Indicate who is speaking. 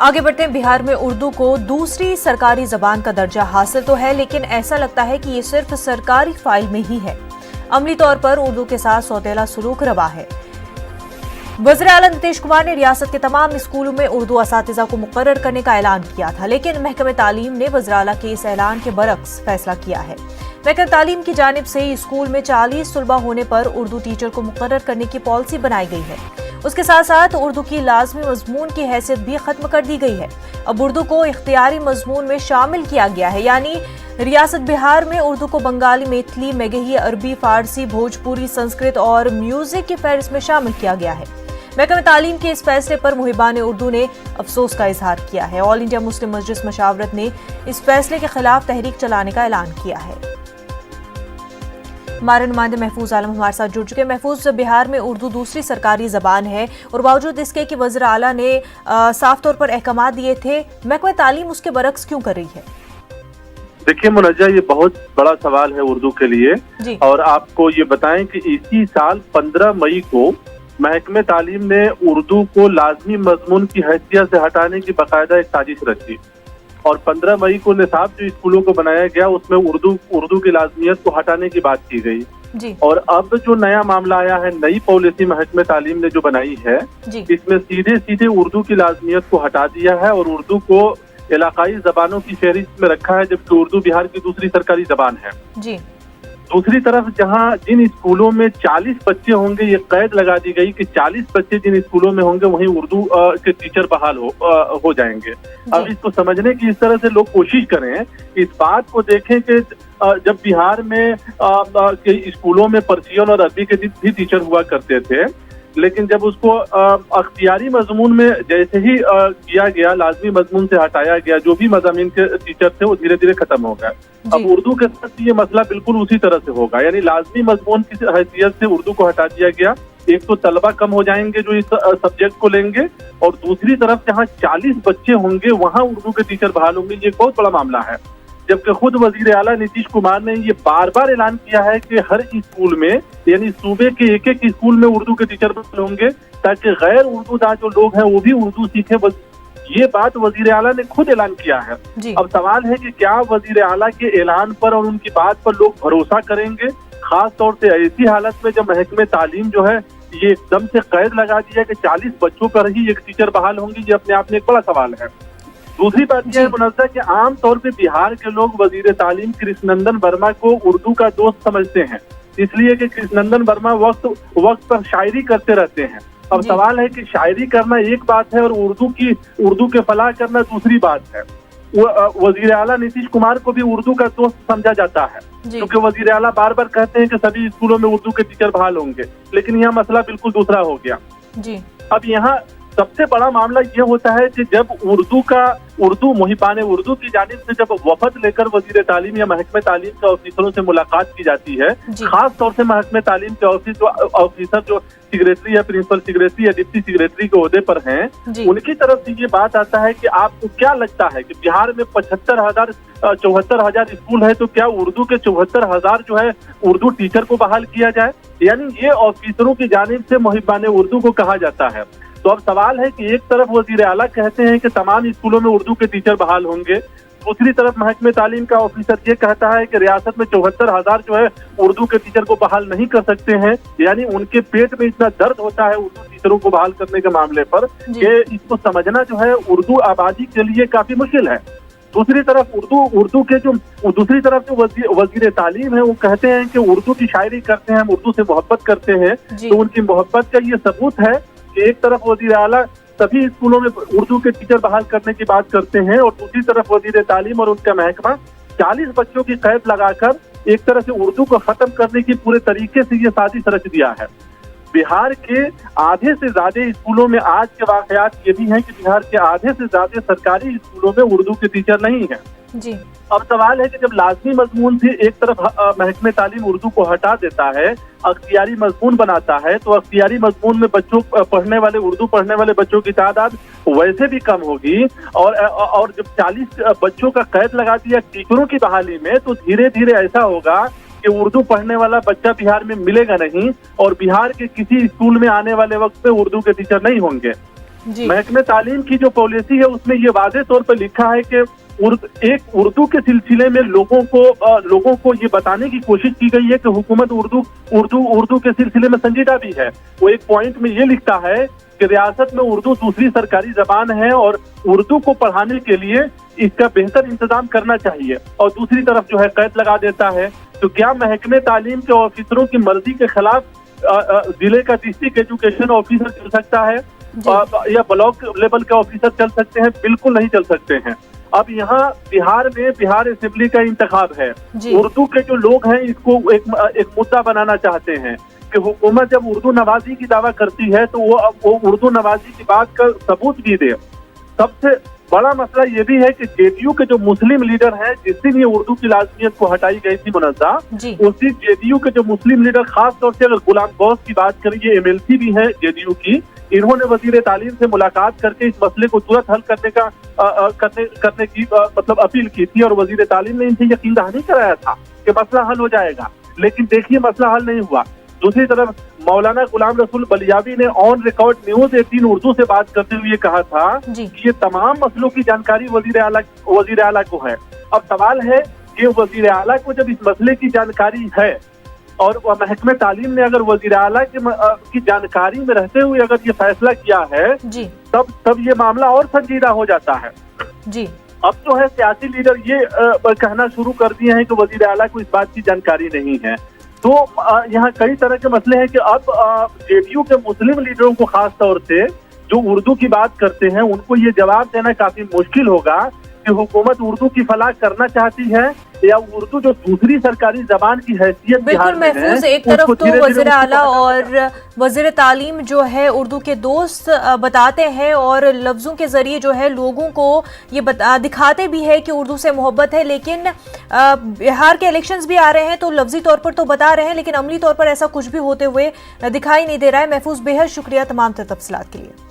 Speaker 1: आगे बढ़ते हैं। बिहार में उर्दू को दूसरी सरकारी जबान का दर्जा हासिल तो है, लेकिन ऐसा लगता है कि ये सिर्फ सरकारी फाइल में ही है। अमली तौर पर उर्दू के साथ सौतेला सलूक रवा है। वज़ीर आला नीतीश कुमार ने रियासत के तमाम स्कूलों में उर्दू असातिज़ा को मुकर्रर करने का ऐलान किया था, लेकिन महकमे तालीम ने वज़ीर आला के इस ऐलान के बरक्स फैसला किया है। महकमे तालीम की जानिब से स्कूल में 40 तलबा होने पर उर्दू टीचर को मुकर्रर करने की पॉलिसी बनाई गई है। उसके साथ साथ उर्दू की लाजमी मजमून की हैसियत भी खत्म कर दी गई है। अब उर्दू को इख्तियारी मजमून में शामिल किया गया है, यानी रियासत बिहार में उर्दू को बंगाली, मैथिली, मगही, अरबी, फारसी, भोजपुरी, संस्कृत और म्यूजिक की फहरिस्त में शामिल किया गया है। महकमे तालीम के इस फैसले पर मुहिबान उर्दू ने अफसोस का इजहार किया है। ऑल इंडिया मुस्लिम मजलिस मशावरत ने इस फैसले के खिलाफ तहरीक चलाने का ऐलान किया है। हमारे नुमाइंदे महफूज आलम हमारे साथ जुड़ चुके हैं। महफूज, बिहार में उर्दू दूसरी सरकारी जबान है और बावजूद इसके कि वज़ीर आला ने साफ तौर पर अहकाम दिए थे, महकमे तालीम उसके बरक्स क्यों कर रही है?
Speaker 2: देखिए मुनज्जा, ये बहुत बड़ा सवाल है उर्दू के लिए। और आपको ये बताएं कि इसी साल 15 मई को महकमे तालीम ने उर्दू को लाजमी मजमून की हैसियत से हटाने की बाकायदा एक साजिश रची और 15 मई को निसाब जो स्कूलों को बनाया गया उसमें उर्दू की लाजमियत को हटाने की बात की गई। और अब जो नया मामला आया है, नई पॉलिसी महकमे तालीम ने जो बनाई है, इसमें सीधे उर्दू की लाजमियत को हटा दिया है और उर्दू को इलाकाई जबानों की फहरिस्त में रखा है, जबकि उर्दू बिहार की दूसरी सरकारी जबान है। दूसरी तरफ जिन स्कूलों में 40 बच्चे होंगे, ये कैद लगा दी गई कि 40 बच्चे जिन स्कूलों में होंगे वहीं उर्दू के टीचर बहाल हो जाएंगे। अब इसको समझने की इस तरह से लोग कोशिश करें, इस बात को देखें कि जब बिहार में के स्कूलों में पर्शियन और अरबी के भी टीचर हुआ करते थे, लेकिन जब उसको अख्तियारी मजमून में जैसे ही किया गया, लाजमी मजमून से हटाया गया, जो भी मज़ामीन के टीचर थे वो धीरे धीरे खत्म हो गए। अब उर्दू के साथ ये मसला बिल्कुल उसी तरह से होगा, यानी लाजमी मजमून की हैसियत से उर्दू को हटा दिया गया। एक तो तलबा कम हो जाएंगे जो इस सब्जेक्ट को लेंगे, और दूसरी तरफ जहाँ 40 बच्चे होंगे वहाँ उर्दू के टीचर बहाल होंगे। ये बहुत बड़ा मामला है, जबकि खुद वजीर आला नीतीश कुमार ने ये बार बार ऐलान किया है कि हर स्कूल में, यानी सूबे के एक एक स्कूल में उर्दू के टीचर होंगे ताकि गैर उर्दूदार जो लोग हैं वो भी उर्दू सीखे। ये बात वजीर आला ने खुद ऐलान किया है। अब सवाल है कि क्या वजीर आला के ऐलान पर और उनकी बात पर लोग भरोसा करेंगे, खास तौर से ऐसी हालत में जब महकमे तालीम जो है ये एकदम से कैद लगा दिया कि 40 बच्चों पर ही एक टीचर बहाल होंगे। ये अपने आप में एक बड़ा सवाल है। दूसरी बात यह है मुनज़्ज़ा कि आम तौर पे बिहार के लोग वजीर तालीम कृष्णनंदन वर्मा को उर्दू का दोस्त समझते हैं, इसलिए कि कृष्णनंदन वर्मा वक्त पर शायरी करते रहते हैं। अब सवाल है कि शायरी करना एक बात है और उर्दू के फलाह करना दूसरी बात है। वजीर आला नीतीश कुमार को भी उर्दू का दोस्त समझा जाता है, क्योंकि वजीर आला बार बार कहते हैं कि सभी स्कूलों में उर्दू के टीचर बहाल होंगे, लेकिन यहाँ मसला बिल्कुल दूसरा हो गया। अब यहाँ सबसे बड़ा मामला ये होता है कि जब उर्दू मुहिबान उर्दू की जानिब से जब वफद लेकर वजीर तालीम या महकमे तालीम के ऑफिसरों से मुलाकात की जाती है, खास तौर से महकमे तालीम के ऑफिसर जो सेक्रेटरी या प्रिंसिपल सेक्रेटरी या डिप्टी सेक्रेटरी के ओहदे पर हैं, उनकी तरफ से ये बात आता है कि आपको क्या लगता है कि बिहार में 74,000 स्कूल है, तो क्या उर्दू के 74,000 जो है उर्दू टीचर को बहाल किया जाए? यानी ये ऑफिसरों की जानिब से मुहिबान उर्दू को कहा जाता है। तो अब सवाल है कि एक तरफ वजीर आला कहते हैं कि तमाम स्कूलों में उर्दू के टीचर बहाल होंगे, दूसरी तरफ महकमे तालीम का ऑफिसर ये कहता है कि रियासत में 74,000 जो है उर्दू के टीचर को बहाल नहीं कर सकते हैं। यानी उनके पेट में इतना दर्द होता है उर्दू टीचरों को बहाल करने के मामले पर कि इसको समझना जो है उर्दू आबादी के लिए काफी मुश्किल है। दूसरी तरफ दूसरी तरफ जो वजीर तालीम है वो कहते हैं कि उर्दू की शायरी करते हैं, हम उर्दू से मोहब्बत करते हैं। तो उनकी मोहब्बत का ये सबूत है कि एक तरफ वजीर आला सभी स्कूलों में उर्दू के टीचर बहाल करने की बात करते हैं और दूसरी तरफ वजीर तालीम और उनका महकमा 40 बच्चों की कैद लगाकर एक तरह से उर्दू को खत्म करने की पूरे तरीके से ये साजिश रच दिया है। बिहार के आधे से ज्यादा स्कूलों में आज के वाकयात ये भी हैं कि बिहार के आधे से ज्यादा सरकारी स्कूलों में उर्दू के टीचर नहीं है। अब सवाल है कि जब लाजमी मजमून से एक तरफ महकमे तालीम उर्दू को हटा देता है, अख्तियारी मजमून बनाता है, तो अख्तियारी मजमून में उर्दू पढ़ने वाले बच्चों की तादाद वैसे भी कम होगी। और जब 40 बच्चों का कैद लगा दिया टीचरों की बहाली में, तो धीरे धीरे ऐसा होगा कि उर्दू पढ़ने वाला बच्चा बिहार में मिलेगा नहीं और बिहार के किसी स्कूल में आने वाले वक्त में उर्दू के टीचर नहीं होंगे। महकमे तालीम की जो पॉलिसी है उसमें ये वाज़ेह तौर पर लिखा है कि उर्दू के सिलसिले में लोगों को ये बताने की कोशिश की गई है कि हुकूमत उर्दू के सिलसिले में संजीदा भी है। वो एक पॉइंट में ये लिखता है कि रियासत में उर्दू दूसरी सरकारी जबान है और उर्दू को पढ़ाने के लिए इसका बेहतर इंतजाम करना चाहिए। और दूसरी तरफ जो है कैद लगा देता है। तो क्या महकमे तालीम के ऑफिसरों की मर्जी के खिलाफ जिले का डिस्ट्रिक्ट एजुकेशन ऑफिसर चल सकता है या ब्लॉक लेवल के ऑफिसर चल सकते हैं? बिल्कुल नहीं चल सकते हैं। अब यहाँ बिहार में बिहार असेंबली का इंतखाब है। उर्दू के जो लोग हैं इसको एक मुद्दा बनाना चाहते हैं कि हुकूमत जब उर्दू नवाजी की दावा करती है तो वो उर्दू नवाजी की बात का सबूत भी दे। सबसे बड़ा मसला ये भी है कि जेडीयू के जो मुस्लिम लीडर हैं, जिस दिन ये उर्दू की लाजमियत को हटाई गई थी मुनज़्ज़ा, उस दिन जेडीयू के जो मुस्लिम लीडर, खास तौर से अगर गुलाम गौस की बात करें, ये एमएलसी भी है जेडीयू की, इन्होंने वजीर तालीम से मुलाकात करके इस मसले को तुरंत हल करने की मतलब अपील की थी और वजीर तालीम ने इनसे यकीन दहानी कराया था कि मसला हल हो जाएगा। लेकिन देखिए मसला हल नहीं हुआ। दूसरी तरफ मौलाना गुलाम रसूल बलियावी ने ऑन रिकॉर्ड न्यूज़ 18 उर्दू से बात करते हुए कहा था कि ये तमाम मसलों की जानकारी वजीर आला को है। अब सवाल है कि वजीर आला को जब इस मसले की जानकारी है और महकमे तालीम ने अगर वजीर आला की जानकारी में रहते हुए अगर ये फैसला किया है तब ये मामला और संजीदा हो जाता है। अब जो है सियासी लीडर ये कहना शुरू कर दिए हैं कि वजीर आला को इस बात की जानकारी नहीं है। तो यहाँ कई तरह के मसले हैं कि अब जेडीयू के मुस्लिम लीडरों को खास तौर से जो उर्दू की बात करते हैं उनको ये जवाब देना काफी मुश्किल होगा कि हुकूमत उर्दू की फलाह करना चाहती है या उर्दू जो दूसरी सरकारी जबान की हैसियत
Speaker 1: बिल्कुल महफूज। एक तरफ तो वज़ीर आला और वज़ीर तालीम जो है उर्दू के दोस्त बताते हैं और लफ्ज़ों के ज़रिए जो है लोगों को ये दिखाते भी है कि उर्दू से मोहब्बत है, लेकिन बिहार के इलेक्शंस भी आ रहे हैं तो लफ्ज़ी तौर पर तो बता रहे हैं लेकिन अमली तौर पर ऐसा कुछ भी होते हुए दिखाई नहीं दे रहा है। महफूज, बेहद शुक्रिया तमाम तफसीलात के लिए।